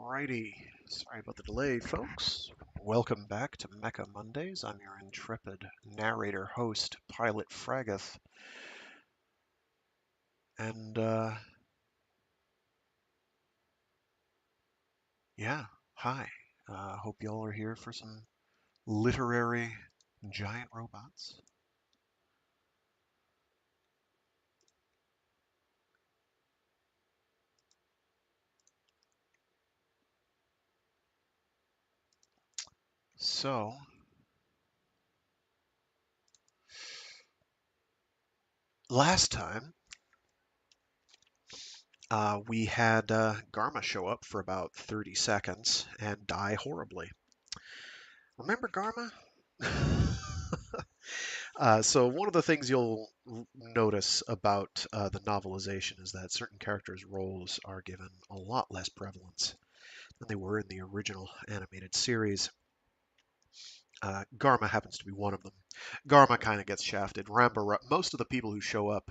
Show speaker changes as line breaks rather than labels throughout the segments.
Alrighty, sorry about the delay, folks. Welcome back to Mecha Mondays. I'm your intrepid narrator, host, Pilot Fragath. And, yeah, hi. Hope y'all are here for some literary giant robots. So, last time, we had Garma show up for about 30 seconds and die horribly. Remember Garma? So one of the things you'll notice about the novelization is that certain characters' roles are given a lot less prevalence than they were in the original animated series. Garma happens to be one of them. Garma kind of gets shafted. Most of the people who show up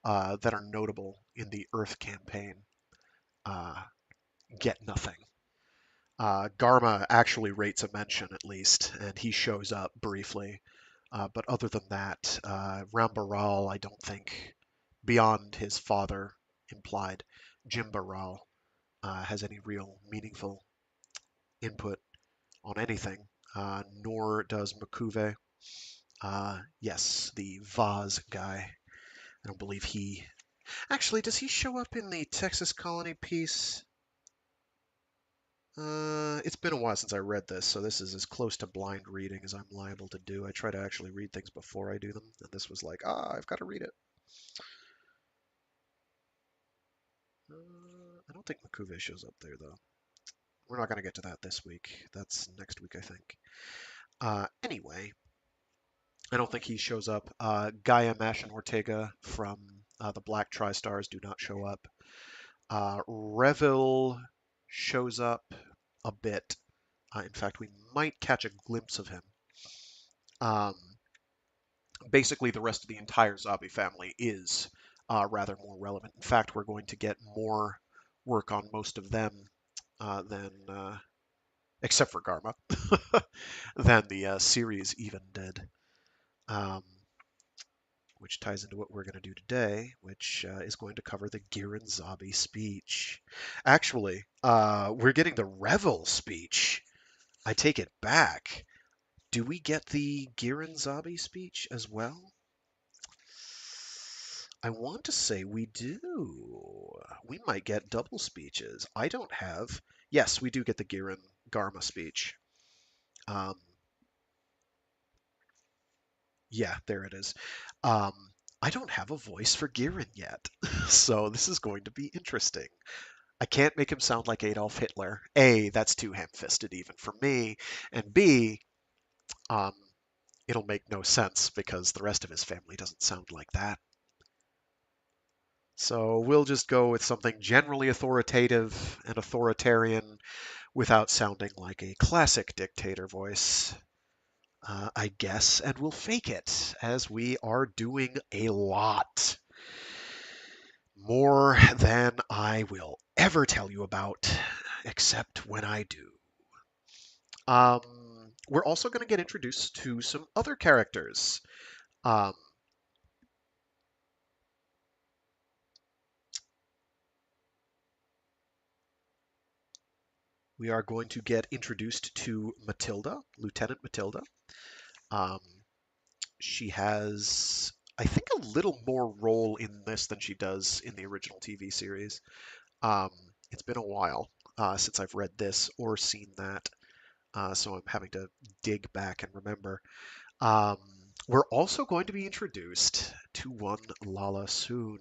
that are notable in the Earth campaign uh, get nothing. Garma actually rates a mention at least, and he shows up briefly. But other than that, Rambaral, I don't think, beyond his father implied, Jimbaral, has any real meaningful input on anything, nor does Makuve. Yes, the Vaz guy. I don't believe he. Actually, does he show up in the Texas Colony piece? It's been a while since I read this, so this is as close to blind reading as I'm liable to do. I try to actually read things before I do them, and this was like, I've got to read it. I don't think Makuve shows up there, though. We're not going to get to that this week. That's next week, I think. Anyway, I don't think he shows up. Gaia, Mash, and Ortega from the Black Tri-Stars do not show up. Revil shows up a bit. In fact, we might catch a glimpse of him. Um, Basically, the rest of the entire Zabi family is rather more relevant. In fact, we're going to get more work on most of them than, except for Garma, than the series even did. Um, which ties into what we're going to do today, which is going to cover the Giran Zabi speech. Actually, we're getting the Revel speech. I take it back. Do we get the Giran Zabi speech as well? I want to say we do. We might get double speeches. I don't have. Yes, we do get the Giran Garma speech. Um, yeah, there it is. Um, I don't have a voice for Giran yet, so this is going to be interesting. I can't make him sound like Adolf Hitler. A, that's too ham-fisted even for me, and B, um, it'll make no sense because the rest of his family doesn't sound like that. So we'll just go with something generally authoritative and authoritarian without sounding like a classic dictator voice, I guess, and we'll fake it, as we are doing a lot. More than I will ever tell you about, except when I do. We're also going to get introduced to some other characters. Um, we are going to get introduced to Matilda, Lieutenant Matilda. Um, she has, I think, a little more role in this than she does in the original TV series. Um, it's been a while since I've read this or seen that, so I'm having to dig back and remember. Um, we're also going to be introduced to one Lala soon.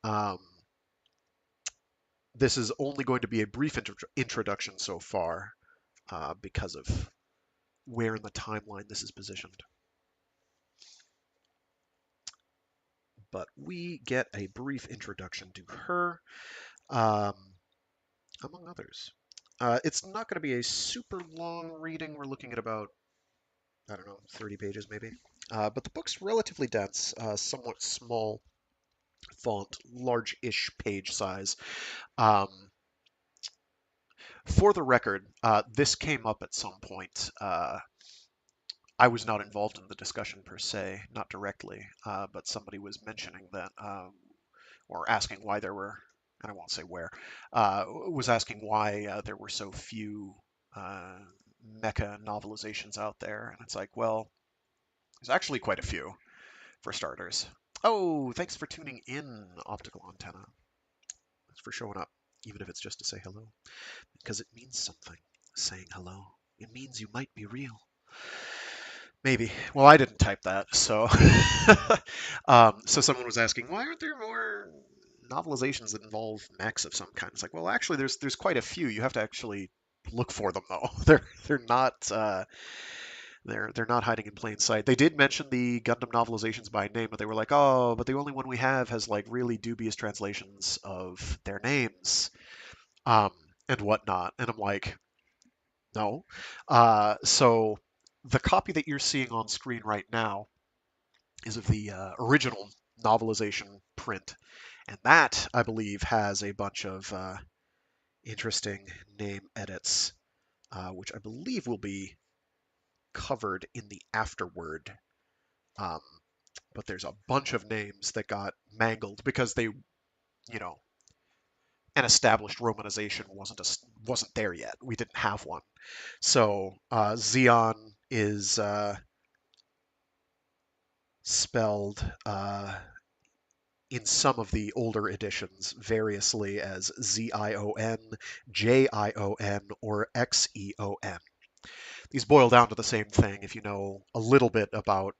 Um, this is only going to be a brief introduction so far because of where in the timeline this is positioned. But we get a brief introduction to her, um, among others. It's not going to be a super long reading. We're looking at about, I don't know, 30 pages maybe. But the book's relatively dense, somewhat small font, large-ish page size. Um, For the record, this came up at some point. I was not involved in the discussion per se, not directly, but somebody was mentioning that, or asking why there were, and I won't say where, was asking why there were so few uh, mecha novelizations out there. And it's like, well, there's actually quite a few, for starters. Oh, thanks for tuning in, Optical Antenna. Thanks for showing up, even if it's just to say hello, because it means something, saying hello. It means you might be real. Maybe. Well, I didn't type that, so so someone was asking, why aren't there more novelizations that involve mechs of some kind? It's like, well, actually, there's quite a few. You have to actually look for them, though. They're not they're not hiding in plain sight. They did mention the Gundam novelizations by name, but they were like, oh, but the only one we have has like really dubious translations of their names, um, and whatnot. And I'm like, no. So the copy that you're seeing on screen right now is of the original novelization print, and that I believe has a bunch of interesting name edits, which I believe will be covered in the afterward. Um, but there's a bunch of names that got mangled because they, an established romanization wasn't there yet. We didn't have one. So Xeon is spelled in some of the older editions variously as Zion, Jion, or Xeon. These boil down to the same thing if you know a little bit about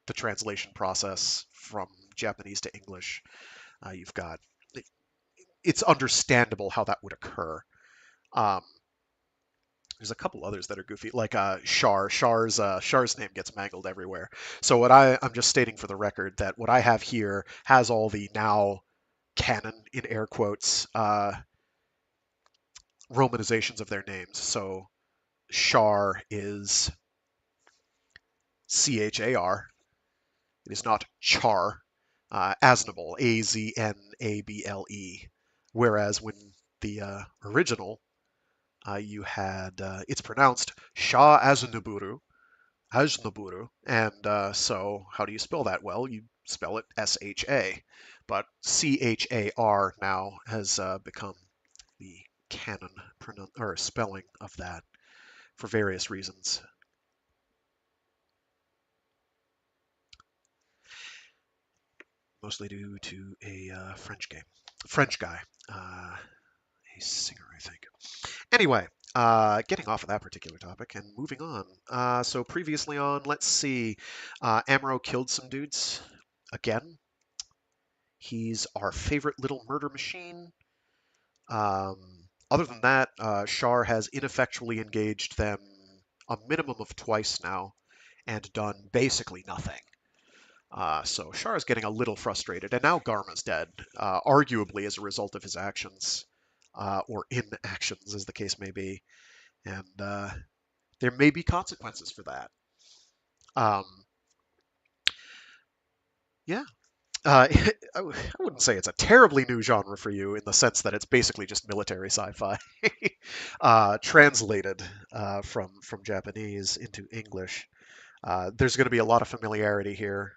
the translation process from Japanese to English. You've got it's understandable how that would occur. Um, there's a couple others that are goofy, like Char. Char's name gets mangled everywhere. So I'm just stating for the record that what I have here has all the now canon in air quotes romanizations of their names. So Char is Char. It is not Char. Aznable, Aznable. Whereas when the original, you had it's pronounced Shah Aznaburu, and so how do you spell that? Well, you spell it Sha, but Char now has become the canon or spelling of that for various reasons. Mostly due to a French guy, a singer, I think. Anyway, getting off of that particular topic and moving on. So previously on, let's see, Amuro killed some dudes again. He's our favorite little murder machine. Other than that, Char has ineffectually engaged them a minimum of twice now and done basically nothing. So Char is getting a little frustrated, and now Garma's dead, arguably as a result of his actions, or inactions, as the case may be. And there may be consequences for that. Um, yeah, I wouldn't say it's a terribly new genre for you in the sense that it's basically just military sci-fi translated from Japanese into English. There's going to be a lot of familiarity here.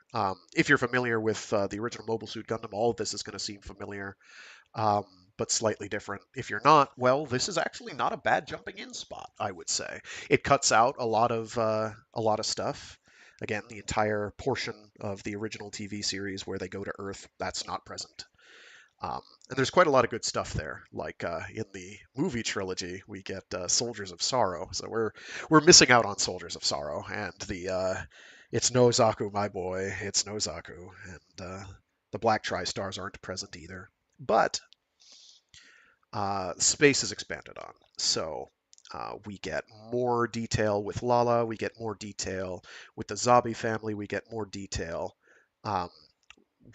If you're familiar with the original Mobile Suit Gundam, all of this is going to seem familiar, um, but slightly different. If you're not, well, this is actually not a bad jumping in spot, I would say. It cuts out a lot of stuff. Again, the entire portion of the original TV series where they go to Earth, that's not present. And there's quite a lot of good stuff there. Like in the movie trilogy, we get Soldiers of Sorrow, so we're missing out on Soldiers of Sorrow, and the it's no Zaku, my boy, it's no Zaku, and the Black Tri-Stars aren't present either. But space is expanded on, so we get more detail with Lala, we get more detail with the Zabi family, we get more detail. Um,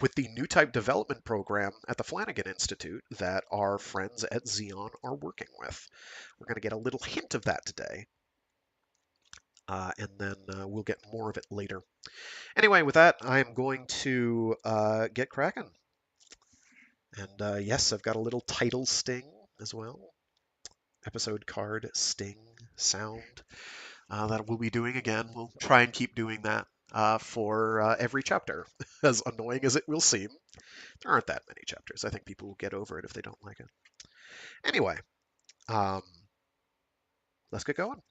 with the new type development program at the Flanagan Institute that our friends at Xeon are working with. We're going to get a little hint of that today, and then we'll get more of it later. Anyway, with that, I'm going to get cracking. And yes, I've got a little title sting as well. episode card sting sound that we'll be doing again. We'll try and keep doing that for every chapter, as annoying as it will seem. There aren't that many chapters. I think people will get over it if they don't like it. Anyway, um, let's get going.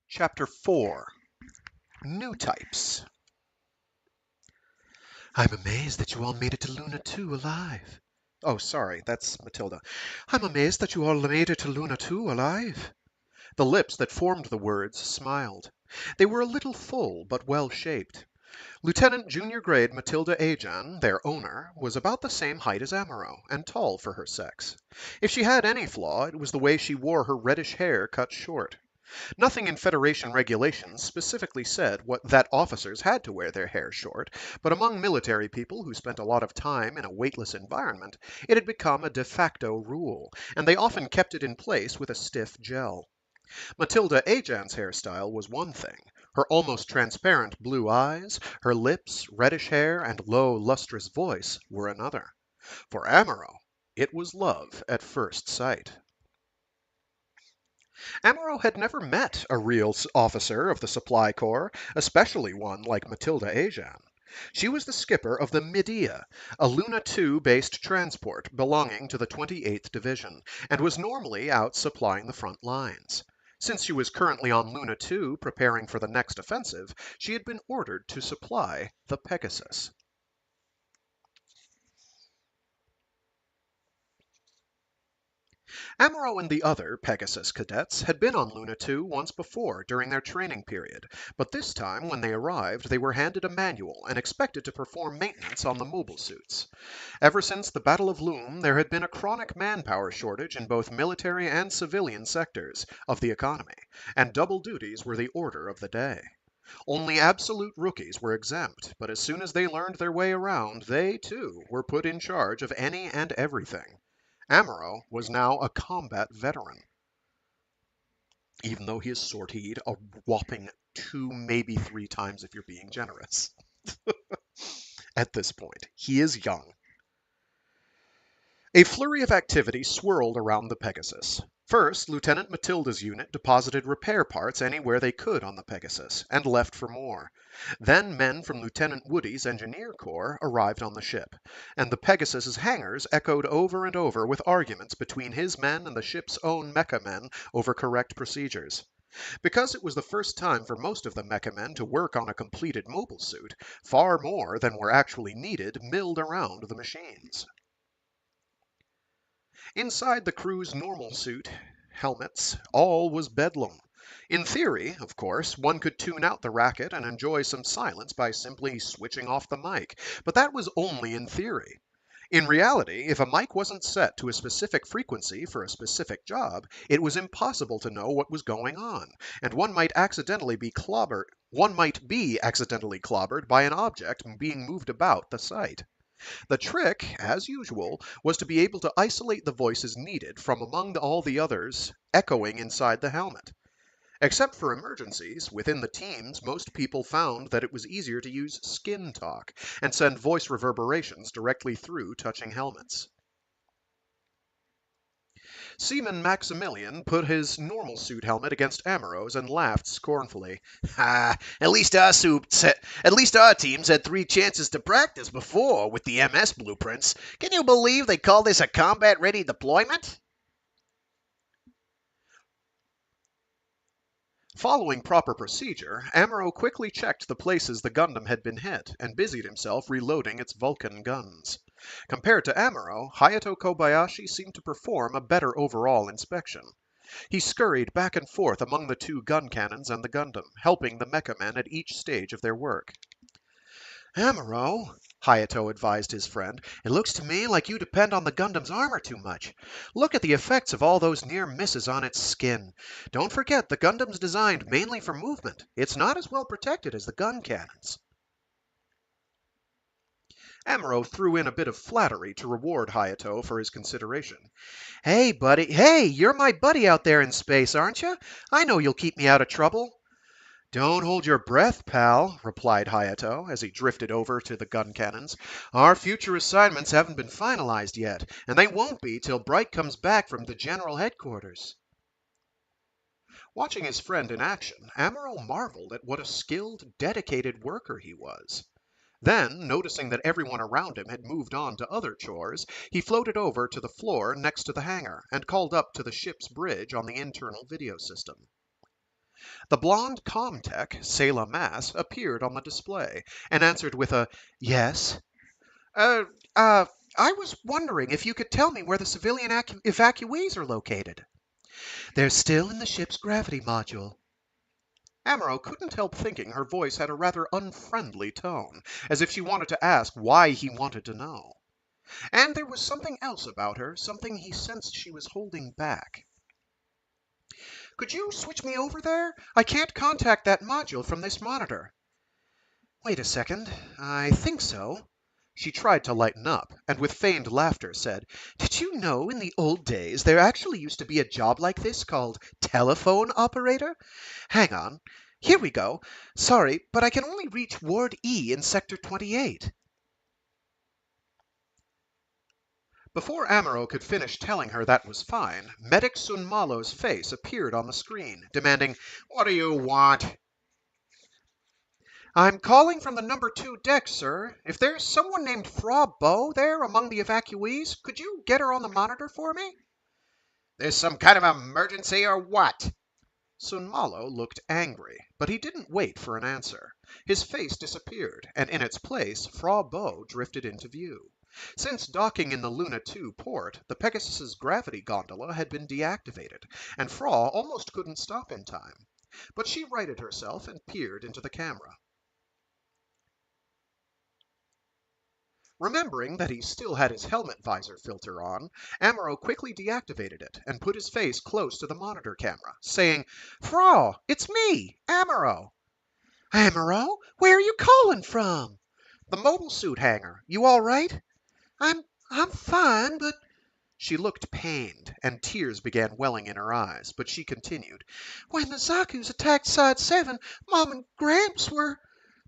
Chapter 4, New Types. I'm amazed that you all made it to Luna 2 alive. Oh, sorry, that's Matilda. I'm amazed that you all made it to Luna 2 alive. The lips that formed the words smiled. They were a little full, but well-shaped. Lieutenant Junior Grade Matilda Ajan, their owner, was about the same height as Amaro, and tall for her sex. If she had any flaw, it was the way she wore her reddish hair cut short. Nothing in Federation regulations specifically said that officers had to wear their hair short, but among military people who spent a lot of time in a weightless environment, it had become a de facto rule, and they often kept it in place with a stiff gel. Matilda Ajan's hairstyle was one thing. Her almost transparent blue eyes, her lips, reddish hair, and low, lustrous voice were another. For Amaro, it was love at first sight. Amaro had never met a real officer of the Supply Corps, especially one like Matilda Ajan. She was the skipper of the Medea, a Luna 2-based transport belonging to the 28th Division, and was normally out supplying the front lines. Since she was currently on Luna 2 preparing for the next offensive, she had been ordered to supply the Pegasus. Amaro and the other Pegasus cadets had been on Luna 2 once before during their training period, but this time when they arrived they were handed a manual and expected to perform maintenance on the mobile suits. Ever since the Battle of Loom, there had been a chronic manpower shortage in both military and civilian sectors of the economy, and double duties were the order of the day. Only absolute rookies were exempt, but as soon as they learned their way around, they, too, were put in charge of any and everything. Amaro was now a combat veteran, even though he is sortied a whopping 2, maybe 3 times if you're being generous. At this point, he is young. A flurry of activity swirled around the Pegasus. First, Lieutenant Matilda's unit deposited repair parts anywhere they could on the Pegasus, and left for more. Then men from Lieutenant Woody's Engineer Corps arrived on the ship, and the Pegasus's hangars echoed over and over with arguments between his men and the ship's own Mecha men over correct procedures. Because it was the first time for most of the Mecha men to work on a completed mobile suit, far more than were actually needed milled around the machines. Inside the crew's normal suit helmets, all was bedlam. In theory, of course, one could tune out the racket and enjoy some silence by simply switching off the mic, but that was only in theory. In reality, if a mic wasn't set to a specific frequency for a specific job, it was impossible to know what was going on, and one might be accidentally clobbered by an object being moved about the site. The trick, as usual, was to be able to isolate the voices needed from among all the others echoing inside the helmet. Except for emergencies, within the teams most people found that it was easier to use skin talk and send voice reverberations directly through touching helmets. Seaman Maximilian put his normal suit helmet against Amaro's and laughed scornfully. At least our teams had 3 chances to practice before with the MS blueprints. Can you believe they call this a combat-ready deployment? Following proper procedure, Amaro quickly checked the places the Gundam had been hit and busied himself reloading its Vulcan guns. Compared to Amaro, Hayato Kobayashi seemed to perform a better overall inspection. He scurried back and forth among the two gun cannons and the Gundam, helping the Mecha men at each stage of their work. Amuro, Hayato advised his friend, it looks to me like you depend on the Gundam's armor too much. Look at the effects of all those near misses on its skin. Don't forget, the Gundam's designed mainly for movement. It's not as well protected as the gun cannons. Amuro threw in a bit of flattery to reward Hayato for his consideration. Hey, buddy. Hey, you're my buddy out there in space, aren't you? I know you'll keep me out of trouble. Don't hold your breath, pal, replied Hayato as he drifted over to the gun cannons. Our future assignments haven't been finalized yet, and they won't be till Bright comes back from the general headquarters. Watching his friend in action, Amuro marveled at what a skilled, dedicated worker he was. Then, noticing that everyone around him had moved on to other chores, he floated over to the floor next to the hangar and called up to the ship's bridge on the internal video system. The blonde comtech, Selah Mass, appeared on the display and answered with a yes. I was wondering if you could tell me where the civilian evacuees are located. They're still in the ship's gravity module. Amuro couldn't help thinking her voice had a rather unfriendly tone, as if she wanted to ask why he wanted to know. And there was something else about her, something he sensed she was holding back. Could you switch me over there? I can't contact that module from this monitor. Wait a second. I think so. She tried to lighten up, and with feigned laughter said, Did you know in the old days there actually used to be a job like this called telephone operator? Hang on. Here we go. Sorry, but I can only reach Ward E in Sector 28. Before Amuro could finish telling her that was fine, Medic Sunmalo's face appeared on the screen, demanding, What do you want? I'm calling from the number 2 deck, sir. If there's someone named Fra Bo there among the evacuees, could you get her on the monitor for me? There's some kind of emergency or what? Sunmalo looked angry, but he didn't wait for an answer. His face disappeared, and in its place, Fra Bo drifted into view. Since docking in the Luna 2 port, the Pegasus's gravity gondola had been deactivated, and Fra almost couldn't stop in time. But she righted herself and peered into the camera. Remembering that he still had his helmet visor filter on, Amuro quickly deactivated it and put his face close to the monitor camera, saying, Fra, it's me, Amuro. Amuro? Where are you calling from? The mobile suit hangar. You all right? I'm fine, but... She looked pained, and tears began welling in her eyes, but she continued. When the Zaku's attacked Side 7, Mom and Gramps were...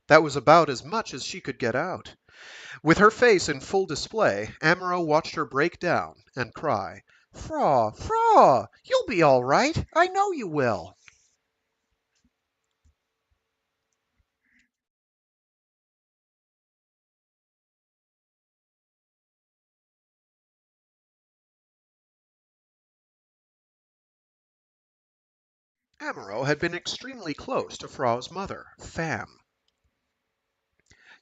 That was about as much as she could get out. With her face in full display, Amuro watched her break down and cry, Fra, you'll be all right. I know you will. Amuro had been extremely close to Fra's mother, Pham.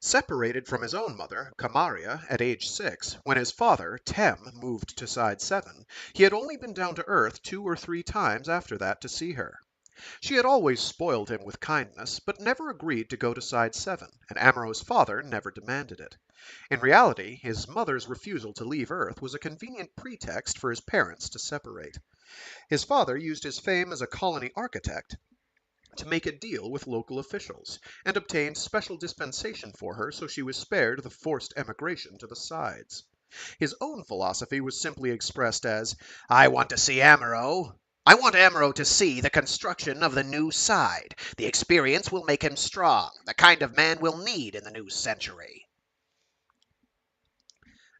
Separated from his own mother, Kamaria, at age 6, when his father, Tem, moved to Side 7, he had only been down to Earth 2 or 3 times after that to see her. She had always spoiled him with kindness, but never agreed to go to Side 7, and Amuro's father never demanded it. In reality, his mother's refusal to leave Earth was a convenient pretext for his parents to separate. His father used his fame as a colony architect to make a deal with local officials, and obtained special dispensation for her so she was spared the forced emigration to the sides. His own philosophy was simply expressed as, I want to see Amuro. I want Amuro to see the construction of the new side. The experience will make him strong, the kind of man we'll need in the new century.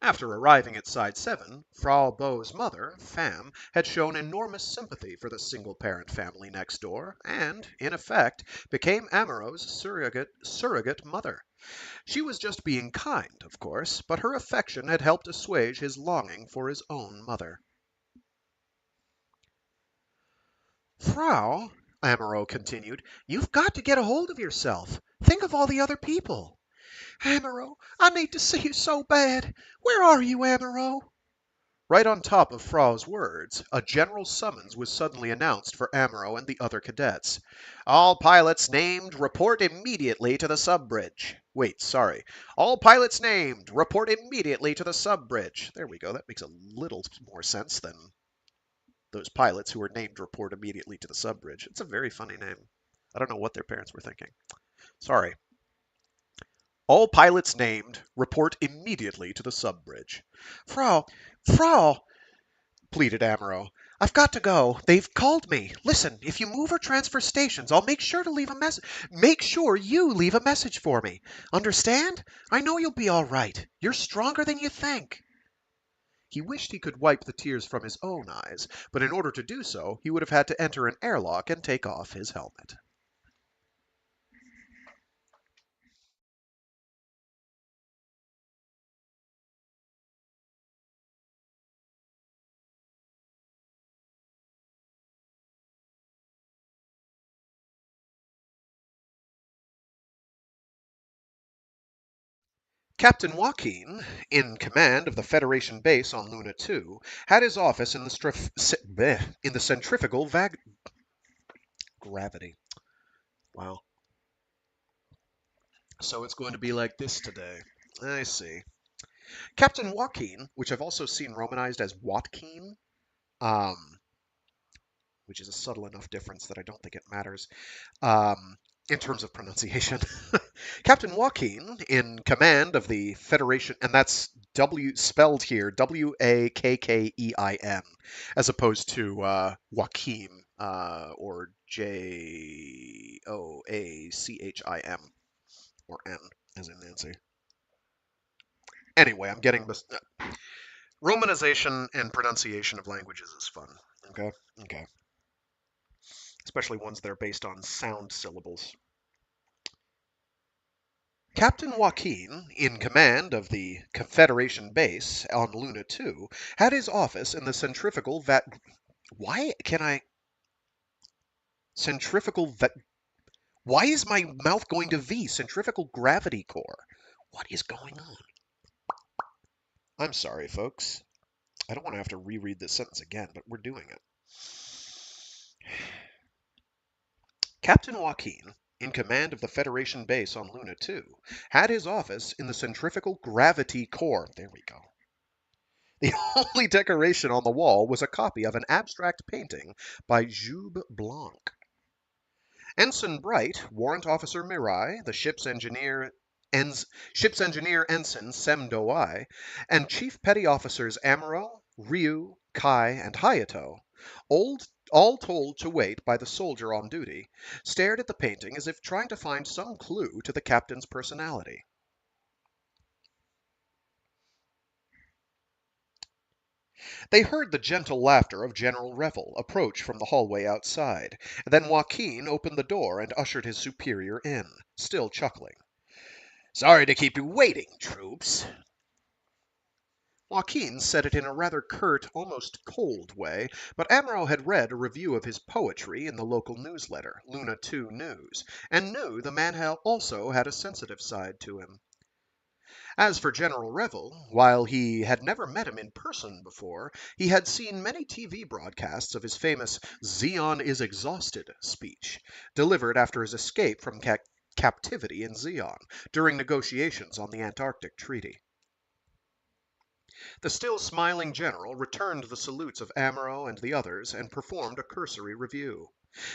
After arriving at Side 7, Frau Bo's mother, Pham, had shown enormous sympathy for the single-parent family next door, and, in effect, became Amuro's surrogate mother. She was just being kind, of course, but her affection had helped assuage his longing for his own mother. Frau, Amuro continued, you've got to get a hold of yourself. Think of all the other people. Amuro, I need to see you so bad. Where are you, Amuro? Right on top of Frau's words, a general summons was suddenly announced for Amaro and the other cadets. All pilots named report immediately to the sub-bridge. Wait, sorry. All pilots named report immediately to the sub-bridge. There we go. That makes a little more sense than those pilots who were named report immediately to the sub-bridge. It's a very funny name. I don't know what their parents were thinking. Sorry. All pilots named report immediately to the sub-bridge. Frau, pleaded Amaro. I've got to go. They've called me. Listen, if you move or transfer stations, I'll make sure to leave a message. Make sure you leave a message for me. Understand? I know you'll be all right. You're stronger than you think. He wished he could wipe the tears from his own eyes, but in order to do so, he would have had to enter an airlock and take off his helmet. Captain Joaquin, in command of the Federation base on Luna 2, had his office in the centrifugal gravity. Wow. So it's going to be like this today. I see. Captain Joaquin, which I've also seen romanized as Watkeen, um, which is a subtle enough difference that I don't think it matters in terms of pronunciation. Captain Joaquin, in command of the Federation, and that's W spelled here Wakkein, as opposed to Joaquim or Joachim or N as in Nancy. Anyway, I'm getting this. Romanization and pronunciation of languages is fun. Okay? Okay. Especially ones that are based on sound syllables. Captain Joaquin, in command of the Confederation base on Luna 2, had his office in the centrifugal vat. Why can I. Centrifugal vat. Why is my mouth going to V? Centrifugal gravity core. What is going on? I'm sorry, folks. I don't want to have to reread this sentence again, but we're doing it. Captain Joaquin, in command of the Federation base on Luna 2, had his office in the centrifugal gravity core. There we go. The only decoration on the wall was a copy of an abstract painting by Joub Blanc. Ensign Bright, Warrant Officer Mirai, the ship's engineer Ensign Sem Doi, and Chief Petty Officers Amuro, Ryu, Kai, and Hayato, all told to wait by the soldier on duty, stared at the painting as if trying to find some clue to the captain's personality. They heard the gentle laughter of General Revel approach from the hallway outside. Then Joaquin opened the door and ushered his superior in, still chuckling. Sorry to keep you waiting, troops. Joaquin said it in a rather curt, almost cold way, but Amaro had read a review of his poetry in the local newsletter, Luna 2 News, and knew the man also had a sensitive side to him. As for General Revel, while he had never met him in person before, he had seen many TV broadcasts of his famous Zeon is exhausted speech, delivered after his escape from captivity in Zeon during negotiations on the Antarctic Treaty. The still smiling general returned the salutes of Amaro and the others and performed a cursory review.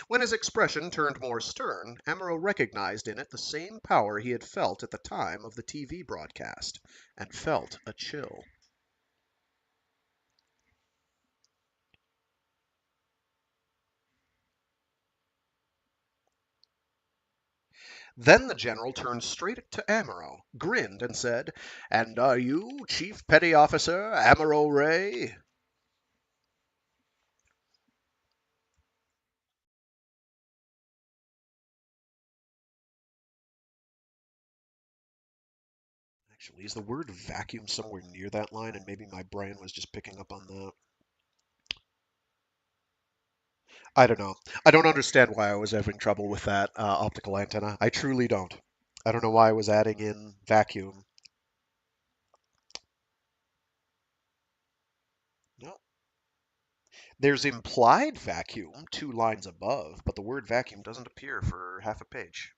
When his expression turned more stern, Amaro recognized in it the same power he had felt at the time of the TV broadcast, and felt a chill. Then the general turned straight to Amaro, grinned, and said, "And are you Chief Petty Officer Amaro Ray?" Actually, is the word vacuum somewhere near that line, and maybe my brain was just picking up on that? I don't know. I don't understand why I was having trouble with that optical antenna. I truly don't. I don't know why I was adding in vacuum. There's implied vacuum 2 lines above, but the word vacuum doesn't appear for half a page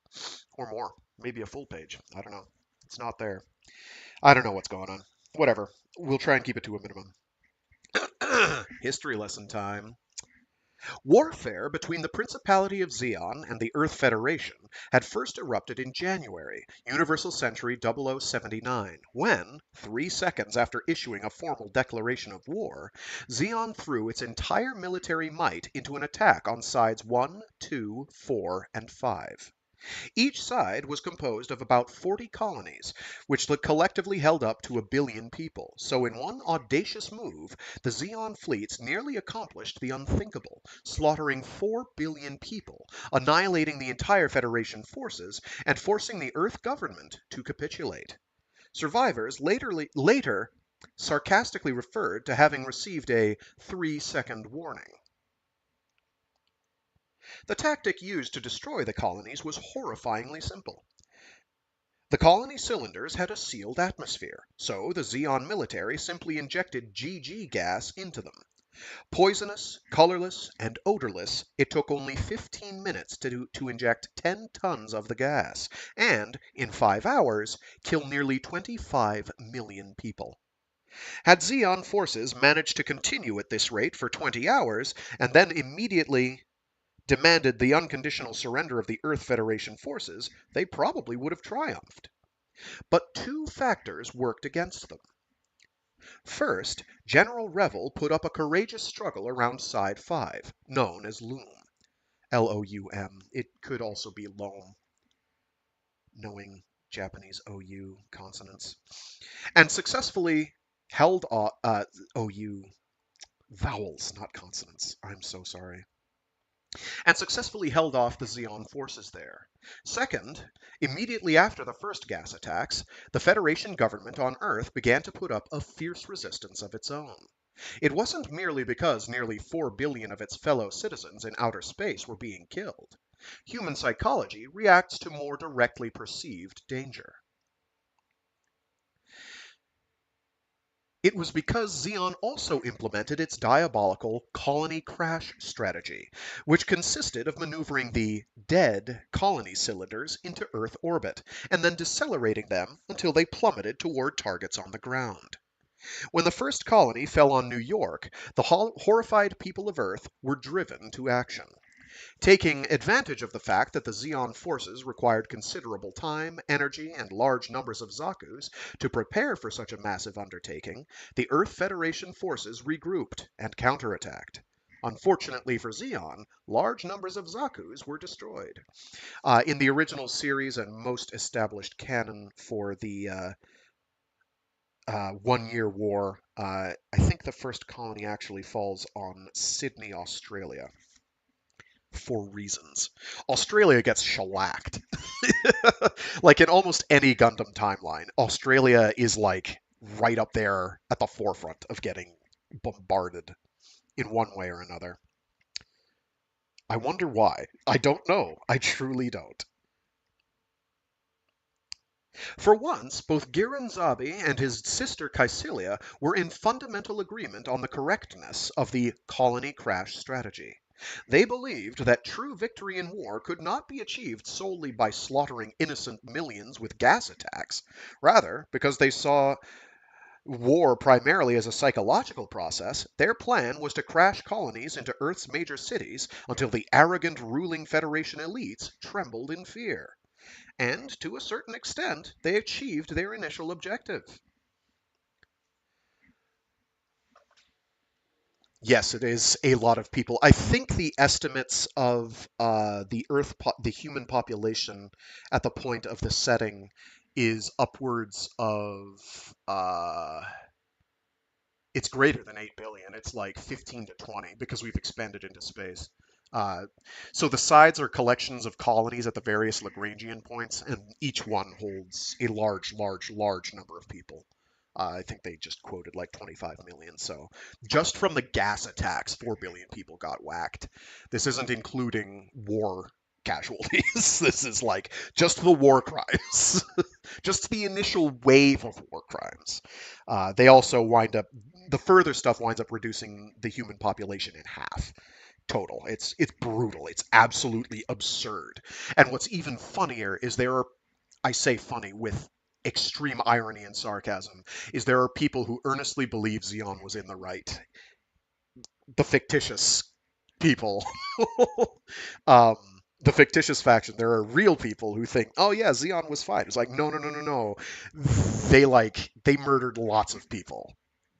or more, maybe a full page. I don't know. It's not there. I don't know what's going on. Whatever. We'll try and keep it to a minimum. History lesson time. Warfare between the Principality of Zeon and the Earth Federation had first erupted in January, Universal Century 0079, when, 3 seconds after issuing a formal declaration of war, Zeon threw its entire military might into an attack on sides 1, 2, 4, and 5. Each side was composed of about 40 colonies, which collectively held up to 1 billion people. So in one audacious move, the Zeon fleets nearly accomplished the unthinkable, slaughtering 4 billion people, annihilating the entire Federation forces, and forcing the Earth government to capitulate. Survivors later sarcastically referred to having received a 3-second warning. The tactic used to destroy the colonies was horrifyingly simple. The colony cylinders had a sealed atmosphere, so the Zeon military simply injected GG gas into them. Poisonous, colorless, and odorless, it took only 15 minutes to inject 10 tons of the gas, and, in 5 hours, kill nearly 25 million people. Had Zeon forces managed to continue at this rate for 20 hours, and then immediately demanded the unconditional surrender of the Earth Federation forces, they probably would have triumphed. But 2 factors worked against them. First, General Revel put up a courageous struggle around Side 5, known as Loom. L-O-U-M. It could also be Loam, knowing Japanese OU consonants. And successfully held OU vowels, not consonants. I'm so sorry. And successfully held off the Zeon forces there. Second, immediately after the first gas attacks, the Federation government on Earth began to put up a fierce resistance of its own. It wasn't merely because nearly 4 billion of its fellow citizens in outer space were being killed. Human psychology reacts to more directly perceived danger. It was because Zeon also implemented its diabolical colony crash strategy, which consisted of maneuvering the dead colony cylinders into Earth orbit, and then decelerating them until they plummeted toward targets on the ground. When the first colony fell on New York, the horrified people of Earth were driven to action. Taking advantage of the fact that the Zeon forces required considerable time, energy, and large numbers of Zakus to prepare for such a massive undertaking, the Earth Federation forces regrouped and counterattacked. Unfortunately for Zeon, large numbers of Zakus were destroyed. In the original series and most established canon for the 1 Year War, I think the first colony actually falls on Sydney, Australia, for reasons. Australia gets shellacked. Like in almost any Gundam timeline, Australia is like right up there at the forefront of getting bombarded in one way or another. I wonder why. I don't know. I truly don't. For once, both Giranzabi and his sister Caecilia were in fundamental agreement on the correctness of the colony crash strategy. They believed that true victory in war could not be achieved solely by slaughtering innocent millions with gas attacks. Rather, because they saw war primarily as a psychological process, their plan was to crash colonies into Earth's major cities until the arrogant ruling Federation elites trembled in fear. And to a certain extent, they achieved their initial objective. Yes, it is a lot of people. I think the estimates of the human population at the point of the setting is upwards of it's greater than 8 billion. It's like 15 to 20 because we've expanded into space. Uh, so the sides are collections of colonies at the various Lagrangian points, and each one holds a large, large, large number of people. I think they just quoted like 25 million. So just from the gas attacks, 4 billion people got whacked. This isn't including war casualties. This is like just the war crimes, just the initial wave of war crimes. They also wind up the further stuff winds up reducing the human population in half total. It's brutal. It's absolutely absurd. And what's even funnier is there are, I say funny with extreme irony and sarcasm, is there are people who earnestly believe Xeon was in the right. The fictitious people. um, the fictitious faction. There are real people who think, oh yeah, Xeon was fine. It's like, no, no, no, no, no. They murdered lots of people.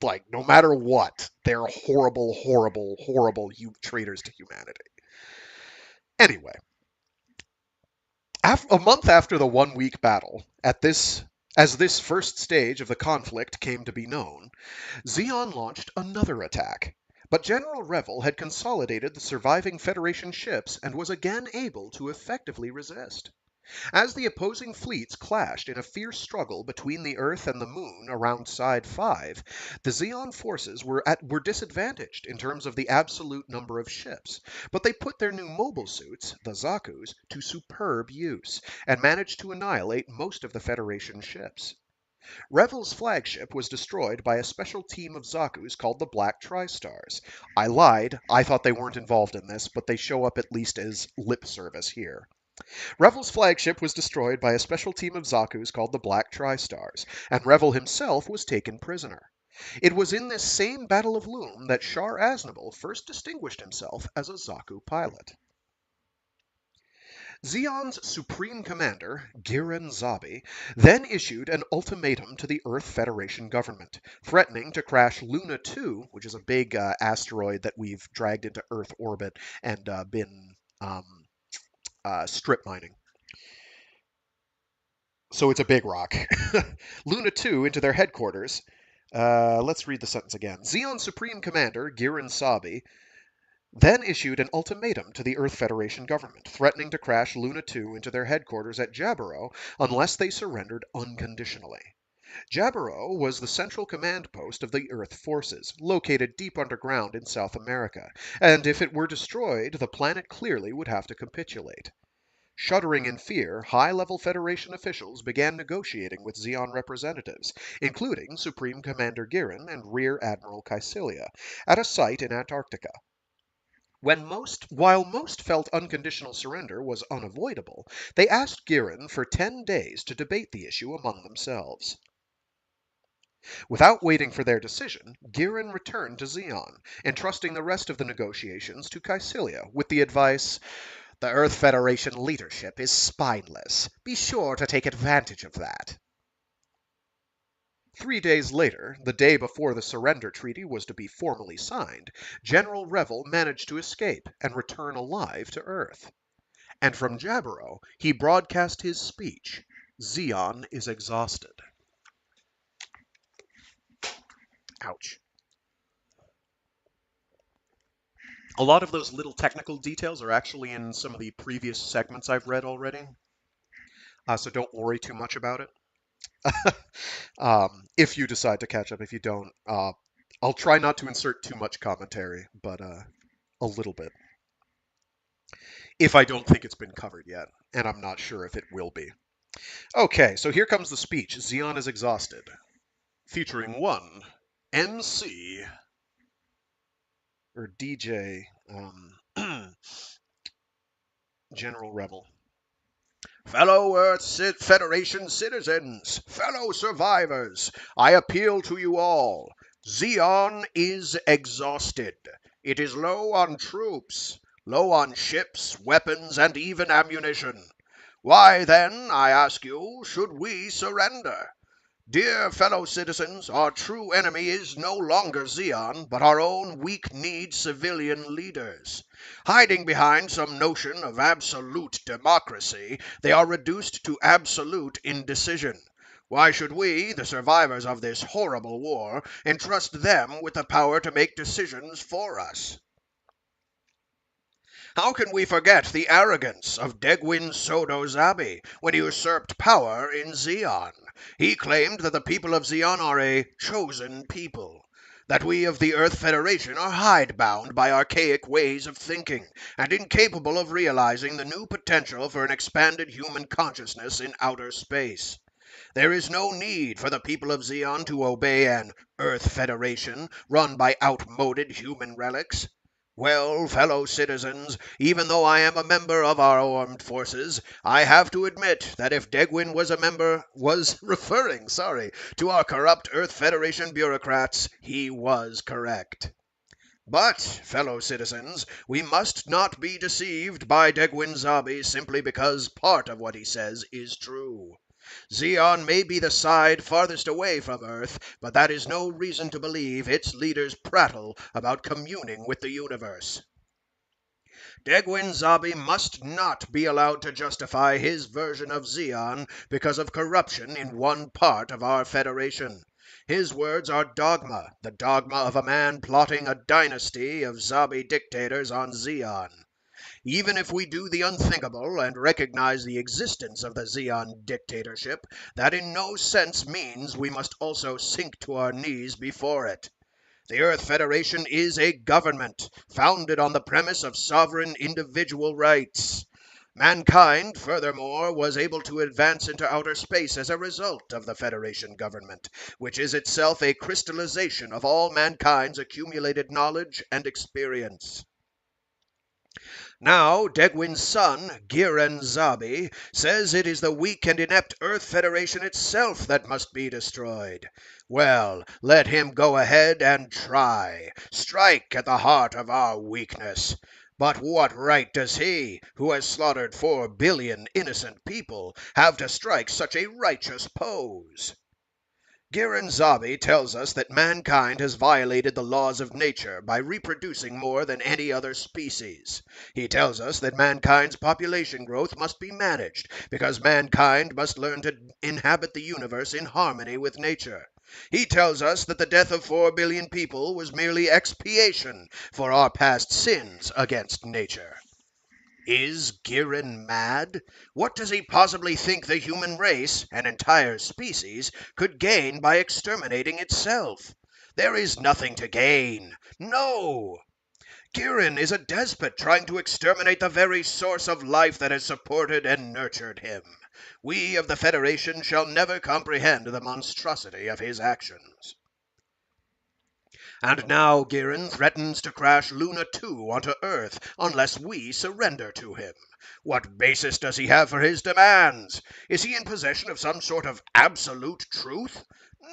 Like, no matter what, they're horrible, horrible, horrible traitors to humanity. Anyway, a month after the 1 week battle, as this first stage of the conflict came to be known, Xeon launched another attack. But General Revel had consolidated the surviving Federation ships and was again able to effectively resist. As the opposing fleets clashed in a fierce struggle between the Earth and the Moon around Side 5, the Xeon forces were disadvantaged in terms of the absolute number of ships, but they put their new mobile suits, the Zaku's, to superb use, and managed to annihilate most of the Federation ships. Revel's flagship was destroyed by a special team of Zaku's called the Black Tri-Stars. I lied, I thought they weren't involved in this, but they show up at least as lip service here. Revel's flagship was destroyed by a special team of Zaku's called the Black Tri-Stars, and Revel himself was taken prisoner. It was in this same Battle of Loom that Char Aznable first distinguished himself as a Zaku pilot. Xeon's supreme commander, Giran Zabi, then issued an ultimatum to the Earth Federation government, threatening to crash Luna 2, which is a big asteroid that we've dragged into Earth orbit and been strip mining. So it's a big rock. Luna 2 into their headquarters. Let's read the sentence again. Xeon's supreme commander, Giran Zabi, then issued an ultimatum to the Earth Federation government, threatening to crash Luna 2 into their headquarters at Jaburo unless they surrendered unconditionally. Jaburo was the central command post of the Earth forces, located deep underground in South America, and if it were destroyed, the planet clearly would have to capitulate. Shuddering in fear, high-level Federation officials began negotiating with Xeon representatives, including Supreme Commander Giran and Rear Admiral Caecilia, at a site in Antarctica. While most felt unconditional surrender was unavoidable, they asked Giran for 10 days to debate the issue among themselves. Without waiting for their decision, Giran returned to Xeon, entrusting the rest of the negotiations to Caecilia with the advice, "The Earth Federation leadership is spineless. Be sure to take advantage of that." 3 days later, the day before the surrender treaty was to be formally signed, General Revel managed to escape and return alive to Earth. And from Jaburo, he broadcast his speech, "Xeon is exhausted." Ouch. A lot of those little technical details are actually in some of the previous segments I've read already, so don't worry too much about it. If you decide to catch up. If you don't, I'll try not to insert too much commentary, but a little bit. If I don't think it's been covered yet, and I'm not sure if it will be. Okay, so here comes the speech, "Xeon is exhausted," featuring one MC, or DJ, General Revel. "Fellow Earth Federation citizens, fellow survivors, I appeal to you all. Xeon is exhausted. It is low on troops, low on ships, weapons, and even ammunition. Why, then, I ask you, should we surrender? Dear fellow citizens, our true enemy is no longer Xeon, but our own weak-kneed civilian leaders. Hiding behind some notion of absolute democracy, they are reduced to absolute indecision. Why should we, the survivors of this horrible war, entrust them with the power to make decisions for us? How can we forget the arrogance of Degwin Sodo Zabi when he usurped power in Xeon? He claimed that the people of Xeon are a chosen people, that we of the Earth Federation are hidebound by archaic ways of thinking, and incapable of realizing the new potential for an expanded human consciousness in outer space.
There is no need for the people of Zeon to obey an Earth Federation run by outmoded human relics. Well, fellow citizens, even though I am a member of our armed forces, I have to admit that if Degwin was referring, to our corrupt Earth Federation bureaucrats, he was correct. But, fellow citizens, we must not be deceived by Degwin Zabi simply because part of what he says is true. Zeon may be the side farthest away from Earth, but that is no reason to believe its leaders prattle about communing with the universe. Degwin Zabi must not be allowed to justify his version of Zeon because of corruption in one part of our Federation. His words are dogma, the dogma of a man plotting a dynasty of Zabi dictators on Zeon. Even if we do the unthinkable and recognize the existence of the Zeon dictatorship, that in no sense means we must also sink to our knees before it. The Earth Federation is a government, founded on the premise of sovereign individual rights. Mankind, furthermore, was able to advance into outer space as a result of the Federation government, which is itself a crystallization of all mankind's accumulated knowledge and experience. Now, Degwin's son, Giren Zabi, says it is the weak and inept Earth Federation itself that must be destroyed. Well, let him go ahead and try. Strike at the heart of our weakness. But what right does he, who has slaughtered 4 billion innocent people, have to strike such a righteous pose? Giren Zabi tells us that mankind has violated the laws of nature by reproducing more than any other species. He tells us that mankind's population growth must be managed because mankind must learn to inhabit the universe in harmony with nature. He tells us that the death of 4 billion people was merely expiation for our past sins against nature. Is Giren mad? What does he possibly think the human race, an entire species, could gain by exterminating itself? There is nothing to gain. No! Giren is a despot trying to exterminate the very source of life that has supported and nurtured him. We of the Federation shall never comprehend the monstrosity of his actions. And now Giren threatens to crash Luna 2 onto Earth unless we surrender to him. What basis does he have for his demands? Is he in possession of some sort of absolute truth?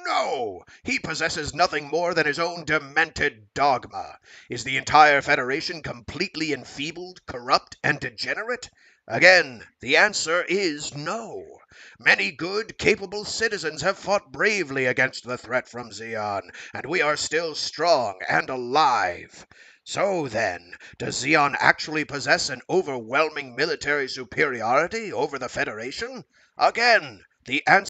No! He possesses nothing more than his own demented dogma. Is the entire Federation completely enfeebled, corrupt, and degenerate? Again, the answer is no. Many good, capable citizens have fought bravely against the threat from Zeon, and we are still strong and alive. So then, does Zeon actually possess an overwhelming military superiority over the Federation? Again, the answer